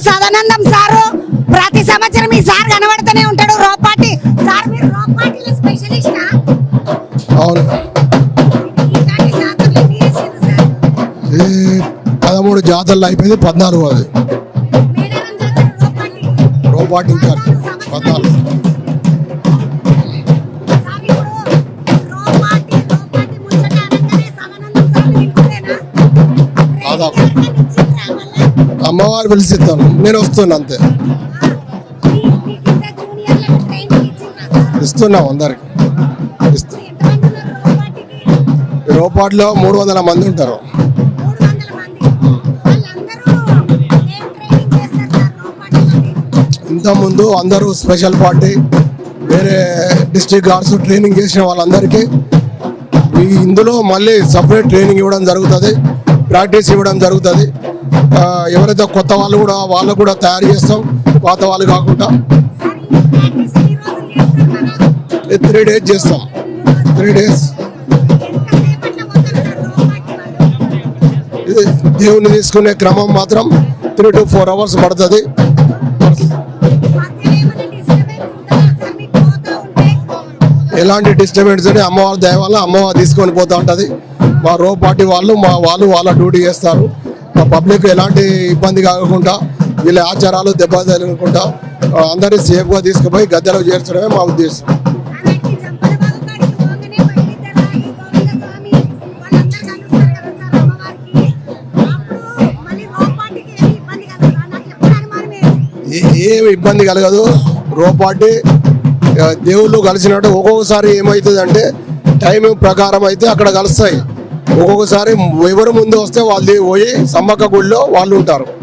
Sadanandam sir ప్రతి సంవత్సరం ఈ సార్ కనబడుతూనే ఉంటాడు. రోపాటి సార్, మీరు రోపాటిలో స్పెషలిస్ట్. అవును, ఈ 13 జాతరలు అయిపోయింది, 14 రోపాటి ఇంకా 14. దాదాపు అమ్మవారు పిలిచిస్తాను, నేను వస్తున్నా అంతే. ఇస్తున్నాం అందరికి. రోపాట్లో 300 మంది ఉంటారు. ఇంతకుముందు అందరూ స్పెషల్ పార్టీ వేరే డిస్ట్రిక్ట్ గార్డ్స్ ట్రైనింగ్ చేసిన వాళ్ళందరికీ ఇందులో మళ్ళీ సపరేట్ ట్రైనింగ్ ఇవ్వడం జరుగుతుంది, ప్రాక్టీస్ ఇవ్వడం జరుగుతుంది. ఎవరైతే కొత్త వాళ్ళు కూడా వాళ్ళకు కూడా తయారు చేస్తాం, పాత వాళ్ళు కాకుండా. 3 days చేస్తాం. 3 days ఇది దేవుని తీసుకునే క్రమం మాత్రం 3 to 4 hours పడుతుంది. ఎలాంటి డిస్టర్బెన్స్ అని అమ్మవారి దయ వల్ల అమ్మవారు తీసుకొని పోతూ ఉంటుంది. మా రోపాటి వాళ్ళు వాళ్ళ డ్యూటీ చేస్తారు. మా పబ్లిక్ ఎలాంటి ఇబ్బంది కాకుండా వీళ్ళ ఆచారాలు దెబ్బ తగలకుండా అందరినీ సేఫ్గా తీసుకుపోయి గద్దెలో చేర్చడమే మా ఉద్దేశం. ఏమి ఇబ్బంది కలగదు. రోపాటి దేవుళ్ళు కలిసినట్టు ఒక్కొక్కసారి ఏమవుతుంది అంటే టైం ప్రకారం అయితే అక్కడ కలుస్తాయి. ఒక్కొక్కసారి ఎవరు ముందు వస్తే వాళ్ళు పోయి సమ్మక్క గుడిలో వాళ్ళు ఉంటారు.